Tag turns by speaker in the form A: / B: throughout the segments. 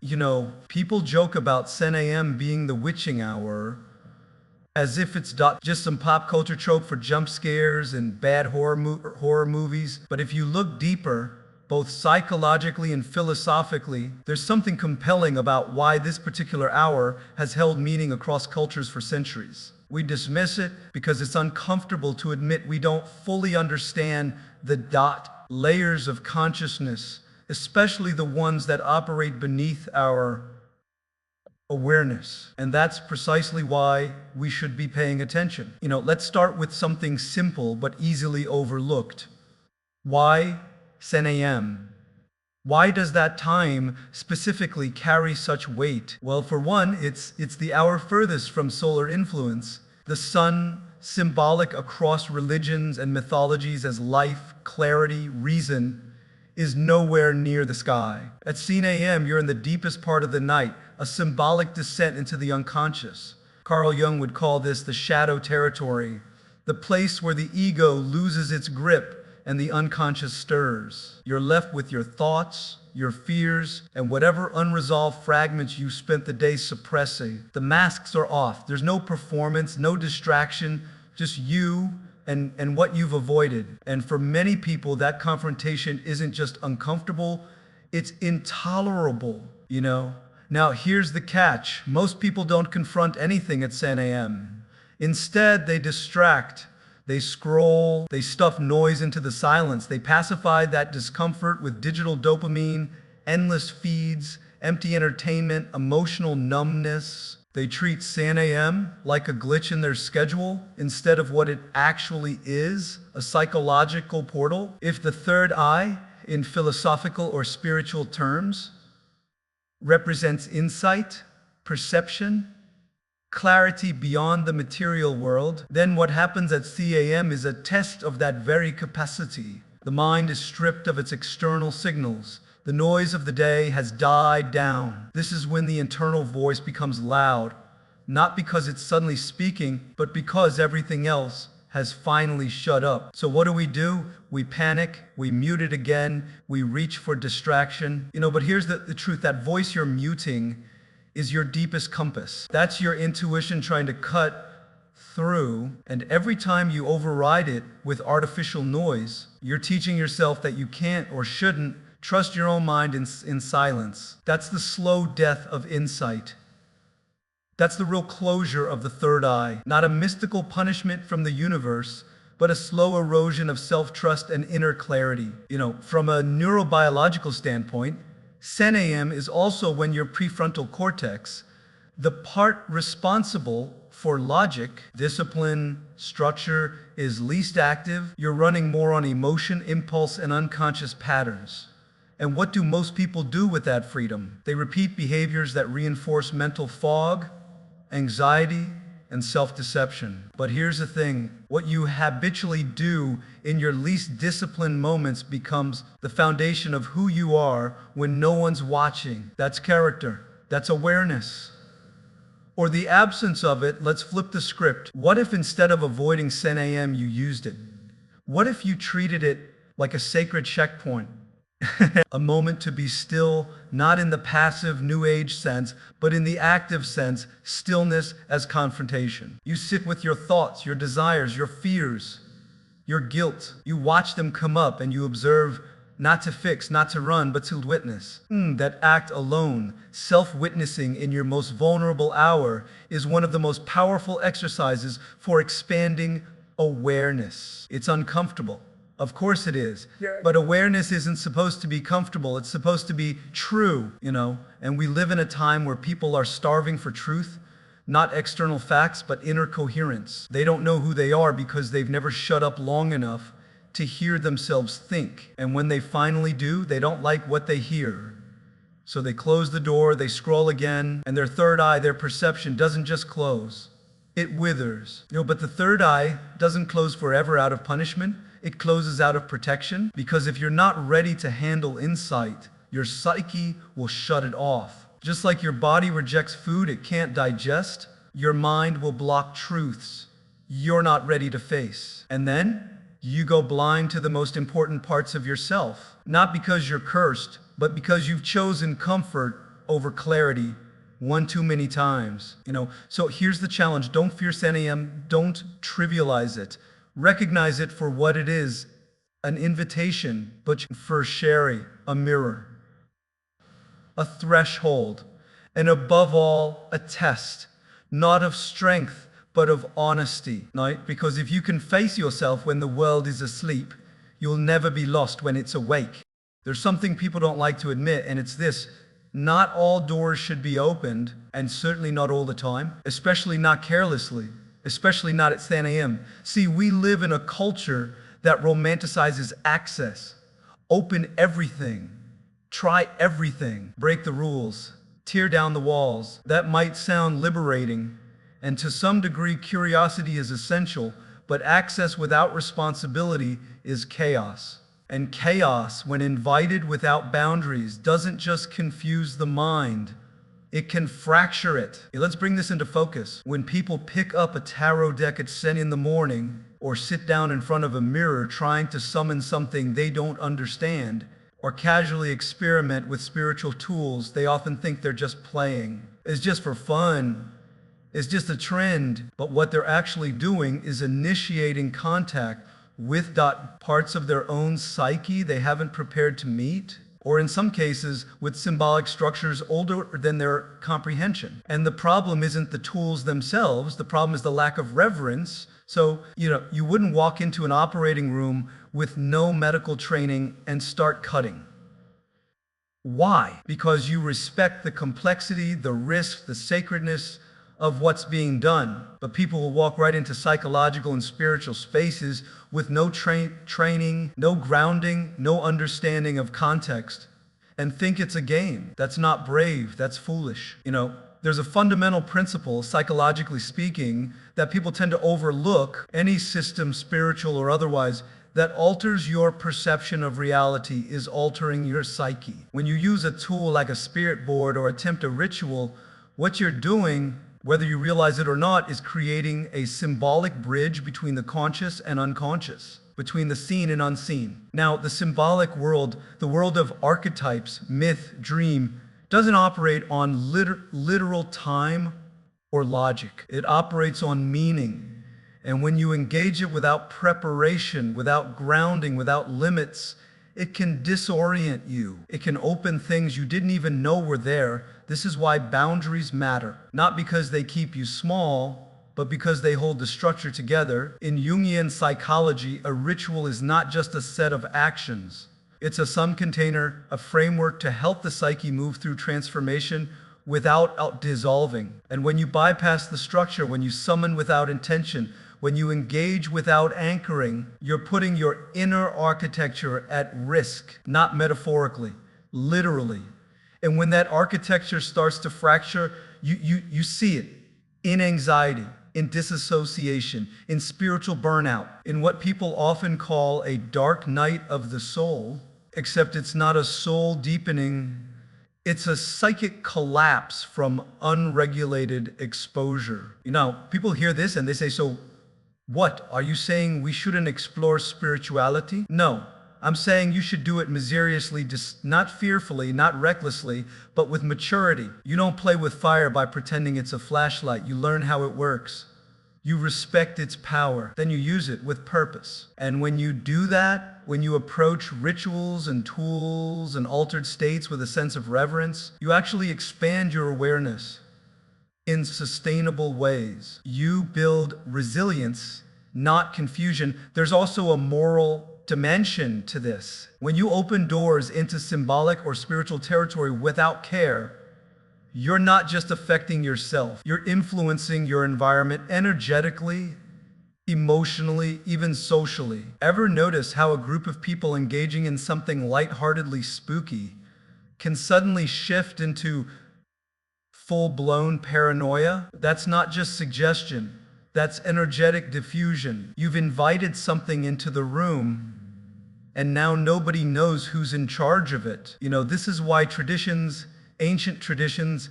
A: You know, people joke about 10 a.m. being the witching hour, as if it's just some pop culture trope for jump scares and bad horror movies. But if you look deeper, both psychologically and philosophically, there's something compelling about why this particular hour has held meaning across cultures for centuries. We dismiss it because it's uncomfortable to admit we don't fully understand the layers of consciousness, especially the ones that operate beneath our awareness. And that's precisely why we should be paying attention. You know, let's start with something simple but easily overlooked. Why 10 a.m.? Why does that time specifically carry such weight? Well, for one, it's the hour furthest from solar influence. The sun, symbolic across religions and mythologies as life, clarity, reason, is nowhere near the sky. At 10 a.m., you're in the deepest part of the night, a symbolic descent into the unconscious. Carl Jung would call this the shadow territory, the place where the ego loses its grip and the unconscious stirs. You're left with your thoughts, your fears, and whatever unresolved fragments you spent the day suppressing. The masks are off. There's no performance, no distraction, just you and what you've avoided. And for many people, that confrontation isn't just uncomfortable, it's intolerable, you know? Now, here's the catch. Most people don't confront anything at 10 a.m. Instead, they distract. They scroll, they stuff noise into the silence. They pacify that discomfort with digital dopamine, endless feeds, empty entertainment, emotional numbness. They treat 10 a.m. like a glitch in their schedule instead of what it actually is, a psychological portal. If the third eye, in philosophical or spiritual terms, represents insight, perception, clarity beyond the material world, then what happens at 10 a.m. is a test of that very capacity. The mind is stripped of its external signals. The noise of the day has died down. This is when the internal voice becomes loud, not because it's suddenly speaking, but because everything else has finally shut up. So what do? We panic, we mute it again, we reach for distraction. You know, but here's the truth, that voice you're muting is your deepest compass. That's your intuition trying to cut through, and every time you override it with artificial noise, you're teaching yourself that you can't or shouldn't trust your own mind in silence. That's the slow death of insight. That's the real closure of the third eye. Not a mystical punishment from the universe, but a slow erosion of self-trust and inner clarity. You know, from a neurobiological standpoint, 10 a.m. is also when your prefrontal cortex, the part responsible for logic, discipline, structure, is least active. You're running more on emotion, impulse, and unconscious patterns. And what do most people do with that freedom? They repeat behaviors that reinforce mental fog, anxiety, and self-deception. But here's the thing, what you habitually do in your least disciplined moments becomes the foundation of who you are when no one's watching. That's character. That's awareness. Or the absence of it. Let's flip the script. What if instead of avoiding 10 a.m. you used it? What if you treated it like a sacred checkpoint? A moment to be still, not in the passive New Age sense, but in the active sense, stillness as confrontation. You sit with your thoughts, your desires, your fears, your guilt. You watch them come up and you observe, not to fix, not to run, but to witness. That act alone, self-witnessing in your most vulnerable hour, is one of the most powerful exercises for expanding awareness. It's uncomfortable. Of course it is. Yeah. But awareness isn't supposed to be comfortable. It's supposed to be true, you know? And we live in a time where people are starving for truth, not external facts, but inner coherence. They don't know who they are because they've never shut up long enough to hear themselves think. And when they finally do, they don't like what they hear. So they close the door, they scroll again, and their third eye, their perception, doesn't just close. It withers. You know, but the third eye doesn't close forever out of punishment. It closes out of protection, because if you're not ready to handle insight, your psyche will shut it off. Just like your body rejects food it can't digest, your mind will block truths you're not ready to face. And then you go blind to the most important parts of yourself, not because you're cursed, but because you've chosen comfort over clarity one too many times. So here's the challenge. Don't fear 10 a.m. Don't trivialize it. Recognize it for what it is, an invitation, but for Sherry, a mirror, a threshold, and above all, a test, not of strength, but of honesty. Right? Because if you can face yourself when the world is asleep, you'll never be lost when it's awake. There's something people don't like to admit, and it's this. Not all doors should be opened, and certainly not all the time, especially not carelessly, especially not at 10 a.m. See, we live in a culture that romanticizes access. Open everything, try everything, break the rules, tear down the walls. That might sound liberating, and to some degree curiosity is essential, but access without responsibility is chaos. And chaos, when invited without boundaries, doesn't just confuse the mind, it can fracture it. Let's bring this into focus. When people pick up a tarot deck at 10 in the morning, or sit down in front of a mirror trying to summon something they don't understand, or casually experiment with spiritual tools, they often think they're just playing. It's just for fun. It's just a trend. But what they're actually doing is initiating contact with parts of their own psyche they haven't prepared to meet, or in some cases with symbolic structures older than their comprehension. And the problem isn't the tools themselves, the problem is the lack of reverence. So, you wouldn't walk into an operating room with no medical training and start cutting. Why? Because you respect the complexity, the risk, the sacredness of what's being done. But people will walk right into psychological and spiritual spaces with no training, no grounding, no understanding of context, and think it's a game. That's not brave, that's foolish. There's a fundamental principle, psychologically speaking, that people tend to overlook. Any system, spiritual or otherwise, that alters your perception of reality is altering your psyche. When you use a tool like a spirit board or attempt a ritual, what you're doing, whether you realize it or not, is creating a symbolic bridge between the conscious and unconscious, between the seen and unseen. Now, the symbolic world, the world of archetypes, myth, dream, doesn't operate on literal time or logic. It operates on meaning. And when you engage it without preparation, without grounding, without limits, it can disorient you. It can open things you didn't even know were there. This is why boundaries matter. Not because they keep you small, but because they hold the structure together. In Jungian psychology, a ritual is not just a set of actions. It's a sum container, a framework to help the psyche move through transformation without dissolving. And when you bypass the structure, when you summon without intention, when you engage without anchoring, you're putting your inner architecture at risk, not metaphorically, literally. And when that architecture starts to fracture, you see it in anxiety, in disassociation, in spiritual burnout, in what people often call a dark night of the soul, except it's not a soul deepening, it's a psychic collapse from unregulated exposure. People hear this and they say, so what? Are you saying we shouldn't explore spirituality? No. I'm saying you should do it miseriously, not fearfully, not recklessly, but with maturity. You don't play with fire by pretending it's a flashlight. You learn how it works. You respect its power. Then you use it with purpose. And when you do that, when you approach rituals and tools and altered states with a sense of reverence, you actually expand your awareness in sustainable ways. You build resilience, not confusion. There's also a moral dimension to this. When you open doors into symbolic or spiritual territory without care, you're not just affecting yourself, you're influencing your environment energetically, emotionally, even socially. Ever notice how a group of people engaging in something lightheartedly spooky can suddenly shift into full-blown paranoia? That's not just suggestion, that's energetic diffusion. You've invited something into the room, and now nobody knows who's in charge of it. This is why ancient traditions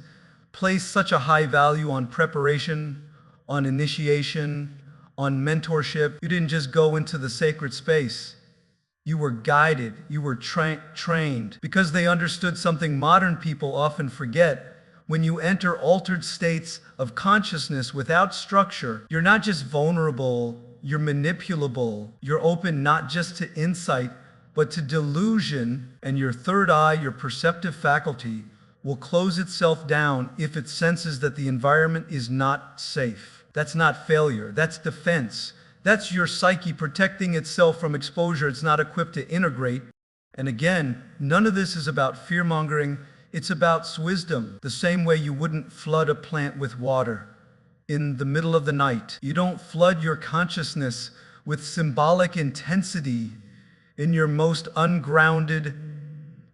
A: place such a high value on preparation, on initiation, on mentorship. You didn't just go into the sacred space. You were guided, you were trained, because they understood something modern people often forget. When you enter altered states of consciousness without structure, you're not just vulnerable, you're manipulable. You're open not just to insight, but to delusion, and your third eye, your perceptive faculty, will close itself down if it senses that the environment is not safe. That's not failure, that's defense. That's your psyche protecting itself from exposure it's not equipped to integrate. And again, none of this is about fear-mongering, it's about wisdom. The same way you wouldn't flood a plant with water in the middle of the night. You don't flood your consciousness with symbolic intensity in your most ungrounded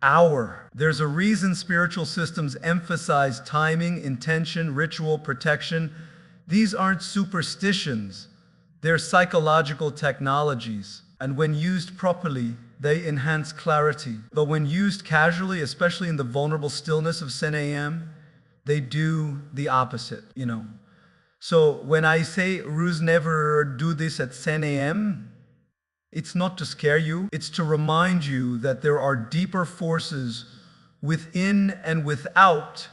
A: hour. There's a reason spiritual systems emphasize timing, intention, ritual, protection. These aren't superstitions. They're psychological technologies, and when used properly, they enhance clarity. But when used casually, especially in the vulnerable stillness of 10 a.m., they do the opposite, So when I say Ruse never do this at 10 a.m., it's not to scare you, it's to remind you that there are deeper forces within and without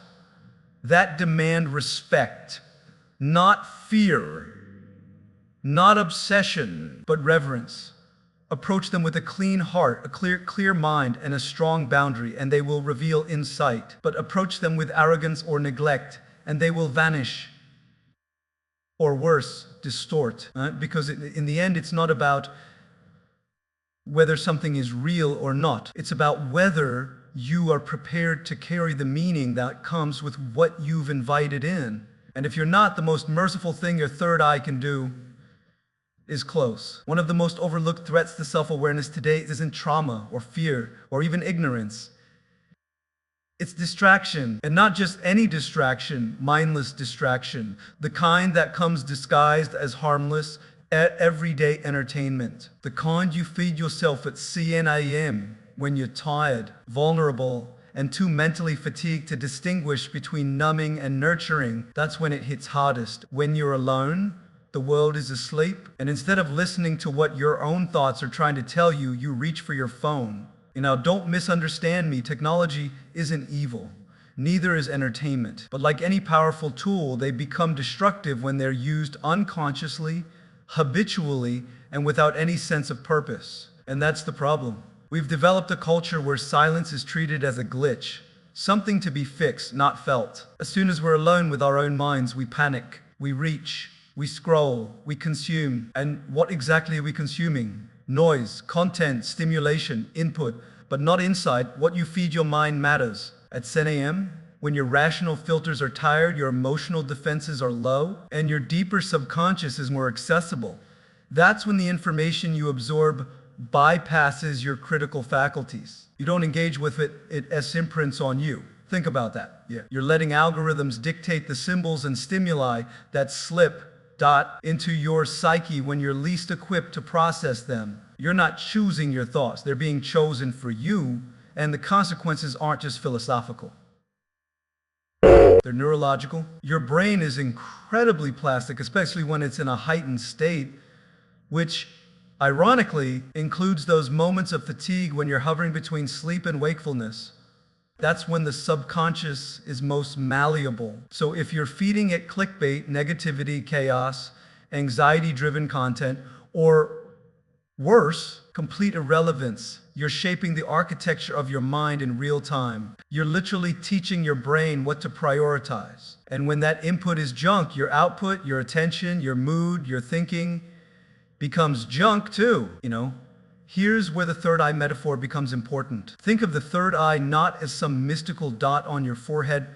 A: that demand respect, not fear. Not obsession, but reverence. Approach them with a clean heart, a clear mind, and a strong boundary, and they will reveal insight. But approach them with arrogance or neglect, and they will vanish. Or worse, distort. Because in the end, it's not about whether something is real or not. It's about whether you are prepared to carry the meaning that comes with what you've invited in. And if you're not, the most merciful thing your third eye can do is close. One of the most overlooked threats to self-awareness today isn't trauma or fear or even ignorance. It's distraction, and not just any distraction, mindless distraction, the kind that comes disguised as harmless, everyday entertainment. The kind you feed yourself at 10 a.m. when you're tired, vulnerable, and too mentally fatigued to distinguish between numbing and nurturing. That's when it hits hardest. When you're alone, the world is asleep, and instead of listening to what your own thoughts are trying to tell you, you reach for your phone. Don't misunderstand me, technology isn't evil. Neither is entertainment. But like any powerful tool, they become destructive when they're used unconsciously, habitually, and without any sense of purpose. And that's the problem. We've developed a culture where silence is treated as a glitch, something to be fixed, not felt. As soon as we're alone with our own minds, we panic, we reach, we scroll, we consume. And what exactly are we consuming? Noise, content, stimulation, input, but not insight. What you feed your mind matters. At 10 a.m., when your rational filters are tired, your emotional defenses are low, and your deeper subconscious is more accessible, that's when the information you absorb bypasses your critical faculties. You don't engage with it as imprints on you. Think about that. You're letting algorithms dictate the symbols and stimuli that slip into your psyche when you're least equipped to process them. You're not choosing your thoughts, they're being chosen for you, and the consequences aren't just philosophical. They're neurological. Your brain is incredibly plastic, especially when it's in a heightened state, which ironically includes those moments of fatigue when you're hovering between sleep and wakefulness. That's when the subconscious is most malleable. So if you're feeding it clickbait, negativity, chaos, anxiety-driven content, or worse, complete irrelevance, you're shaping the architecture of your mind in real time. You're literally teaching your brain what to prioritize. And when that input is junk, your output, your attention, your mood, your thinking becomes junk too, Here's where the third eye metaphor becomes important. Think of the third eye not as some mystical dot on your forehead,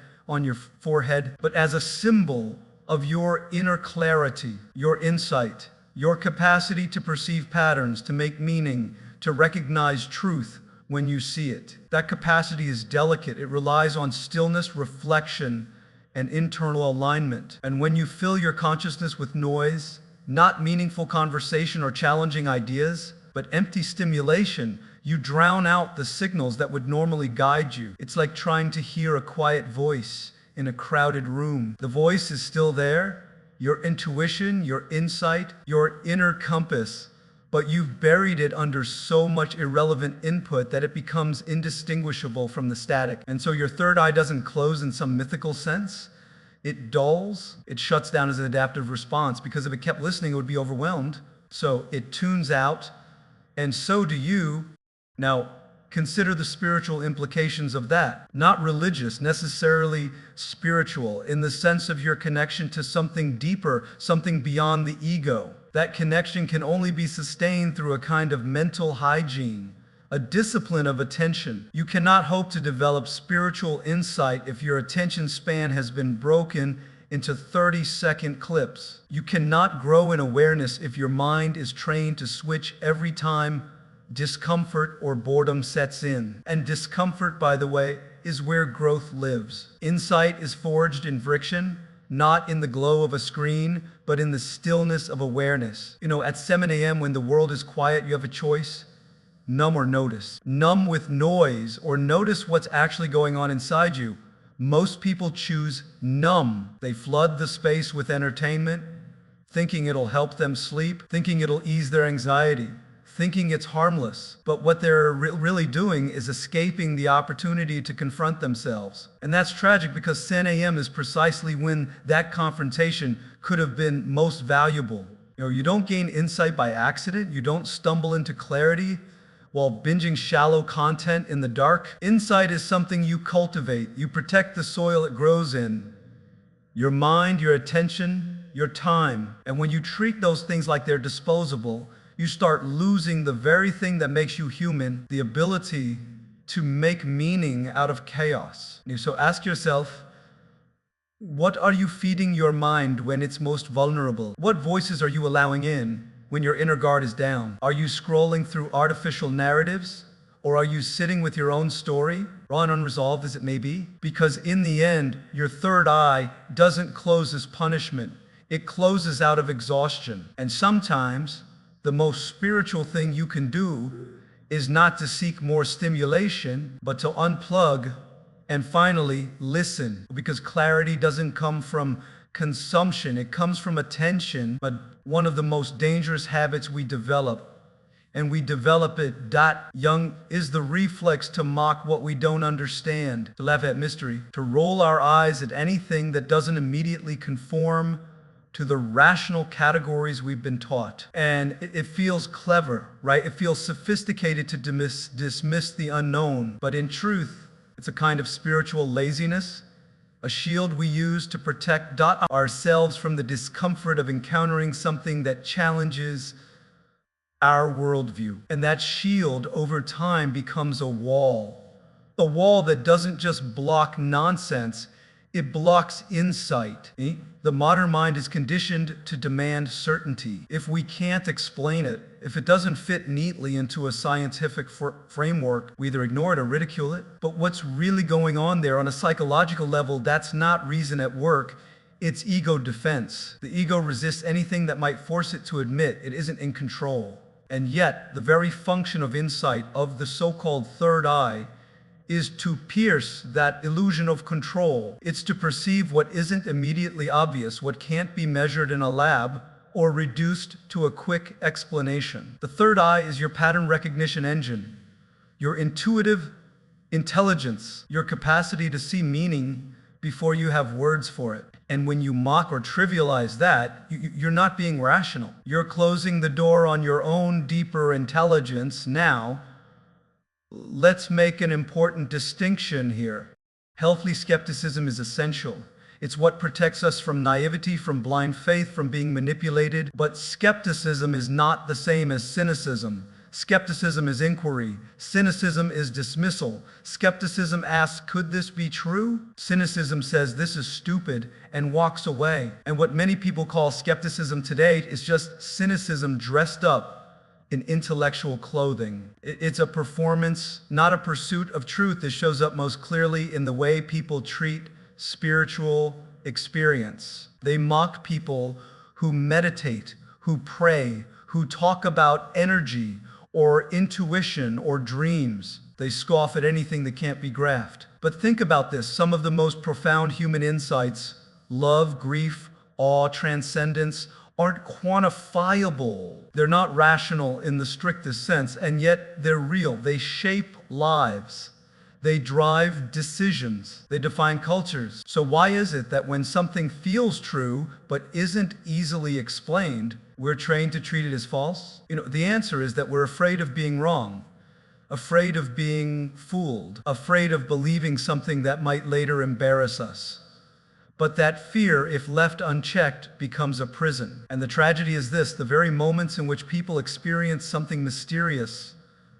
A: but as a symbol of your inner clarity, your insight, your capacity to perceive patterns, to make meaning, to recognize truth when you see it. That capacity is delicate. It relies on stillness, reflection, and internal alignment. And when you fill your consciousness with noise, not meaningful conversation or challenging ideas, but empty stimulation, you drown out the signals that would normally guide you. It's like trying to hear a quiet voice in a crowded room. The voice is still there, your intuition, your insight, your inner compass, but you've buried it under so much irrelevant input that it becomes indistinguishable from the static. And so your third eye doesn't close in some mythical sense. It dulls, it shuts down as an adaptive response, because if it kept listening, it would be overwhelmed. So it tunes out, and so do you. Now, consider the spiritual implications of that. Not religious, necessarily spiritual, in the sense of your connection to something deeper, something beyond the ego. That connection can only be sustained through a kind of mental hygiene, a discipline of attention. You cannot hope to develop spiritual insight if your attention span has been broken into 30-second clips. You cannot grow in awareness if your mind is trained to switch every time discomfort or boredom sets in. And discomfort, by the way, is where growth lives. Insight is forged in friction, not in the glow of a screen, but in the stillness of awareness. At 7 a.m. when the world is quiet, you have a choice: numb or notice. Numb with noise, or notice what's actually going on inside you. Most people choose numb. They flood the space with entertainment, thinking it'll help them sleep, thinking it'll ease their anxiety, thinking it's harmless. But what they're really doing is escaping the opportunity to confront themselves. And that's tragic, because 10 a.m. is precisely when that confrontation could have been most valuable. You don't gain insight by accident. You don't stumble into clarity while binging shallow content in the dark. Insight is something you cultivate. You protect the soil it grows in. Your mind, your attention, your time. And when you treat those things like they're disposable, you start losing the very thing that makes you human, the ability to make meaning out of chaos. So ask yourself, what are you feeding your mind when it's most vulnerable? What voices are you allowing in when your inner guard is down? Are you scrolling through artificial narratives? Or are you sitting with your own story, raw and unresolved as it may be? Because in the end, your third eye doesn't close as punishment. It closes out of exhaustion. And sometimes, the most spiritual thing you can do is not to seek more stimulation, but to unplug and finally listen. Because clarity doesn't come from consumption, it comes from attention. But one of the most dangerous habits we develop, and we develop it young, is the reflex to mock what we don't understand, to laugh at mystery, to roll our eyes at anything that doesn't immediately conform to the rational categories we've been taught. And it feels clever, right? It feels sophisticated to dismiss the unknown. But in truth, it's a kind of spiritual laziness, a shield we use to protect ourselves from the discomfort of encountering something that challenges our worldview. And that shield over time becomes a wall that doesn't just block nonsense, it blocks insight. The modern mind is conditioned to demand certainty. If we can't explain it, if it doesn't fit neatly into a scientific framework, we either ignore it or ridicule it. But what's really going on there on a psychological level, that's not reason at work, it's ego defense. The ego resists anything that might force it to admit it isn't in control. And yet, the very function of insight, of the so-called third eye, is to pierce that illusion of control. It's to perceive what isn't immediately obvious, what can't be measured in a lab or reduced to a quick explanation. The third eye is your pattern recognition engine, your intuitive intelligence, your capacity to see meaning before you have words for it. And when you mock or trivialize that, you're not being rational. You're closing the door on your own deeper intelligence. Now, let's make an important distinction here. Healthy skepticism is essential. It's what protects us from naivety, from blind faith, from being manipulated. But skepticism is not the same as cynicism. Skepticism is inquiry. Cynicism is dismissal. Skepticism asks, could this be true? Cynicism says, this is stupid, and walks away. And what many people call skepticism today is just cynicism dressed up in intellectual clothing. It's a performance, not a pursuit of truth. This shows up most clearly in the way people treat spiritual experience. They mock people who meditate, who pray, who talk about energy or intuition or dreams. They scoff at anything that can't be graphed. But think about this. Some of the most profound human insights, love, grief, awe, transcendence, aren't quantifiable. They're not rational in the strictest sense, and yet they're real. They shape lives. They drive decisions. They define cultures. So why is it that when something feels true but isn't easily explained, we're trained to treat it as false? The answer is that we're afraid of being wrong, afraid of being fooled, afraid of believing something that might later embarrass us. But that fear, if left unchecked, becomes a prison. And the tragedy is this: the very moments in which people experience something mysterious,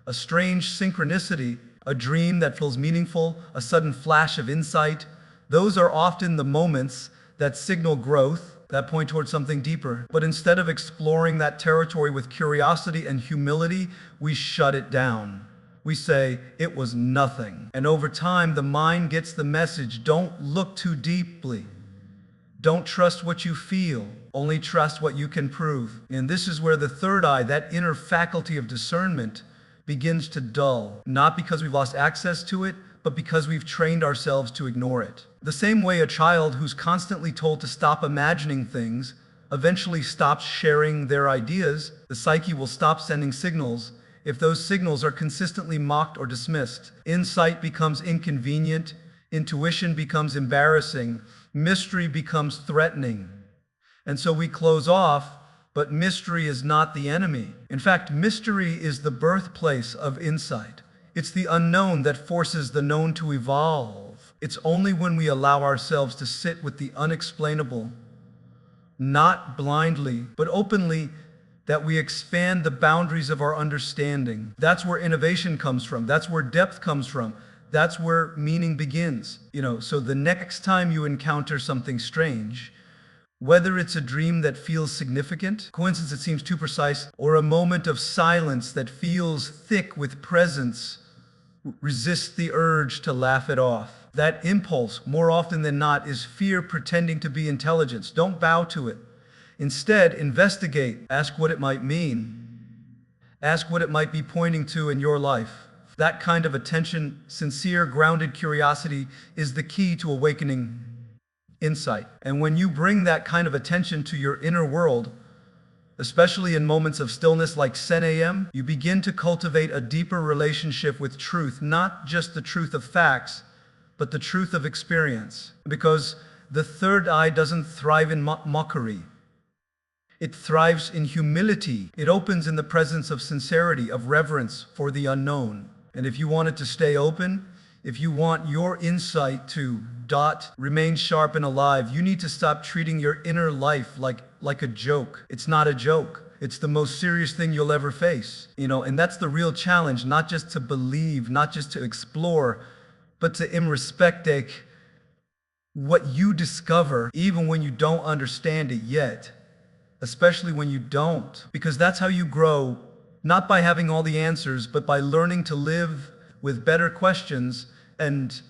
A: a strange synchronicity, a dream that feels meaningful, a sudden flash of insight, those are often the moments that signal growth, that point towards something deeper. But instead of exploring that territory with curiosity and humility, we shut it down. We say, it was nothing. And over time, the mind gets the message: don't look too deeply. Don't trust what you feel. Only trust what you can prove. And this is where the third eye, that inner faculty of discernment, begins to dull. Not because we've lost access to it, but because we've trained ourselves to ignore it. The same way a child who's constantly told to stop imagining things eventually stops sharing their ideas, the psyche will stop sending signals if those signals are consistently mocked or dismissed. Insight becomes inconvenient, intuition becomes embarrassing, mystery becomes threatening. And so we close off, but mystery is not the enemy. In fact, mystery is the birthplace of insight. It's the unknown that forces the known to evolve. It's only when we allow ourselves to sit with the unexplainable, not blindly, but openly, that we expand the boundaries of our understanding. That's where innovation comes from. That's where depth comes from. That's where meaning begins. So the next time you encounter something strange, whether it's a dream that feels significant, coincidence that seems too precise, or a moment of silence that feels thick with presence, resist the urge to laugh it off. That impulse, more often than not, is fear pretending to be intelligence. Don't bow to it. Instead, investigate. Ask what it might mean. Ask what it might be pointing to in your life. That kind of attention, sincere, grounded curiosity is the key to awakening insight. And when you bring that kind of attention to your inner world, especially in moments of stillness like 10 a.m., you begin to cultivate a deeper relationship with truth, not just the truth of facts, but the truth of experience. Because the third eye doesn't thrive in mockery. It thrives in humility. It opens in the presence of sincerity, of reverence for the unknown. And if you want it to stay open, if you want your insight to remain sharp and alive, you need to stop treating your inner life like a joke. It's not a joke. It's the most serious thing you'll ever face. And that's the real challenge, not just to believe, not just to explore, but to respect what you discover, even when you don't understand it yet. Especially when you don't, because that's how you grow, not by having all the answers, but by learning to live with better questions and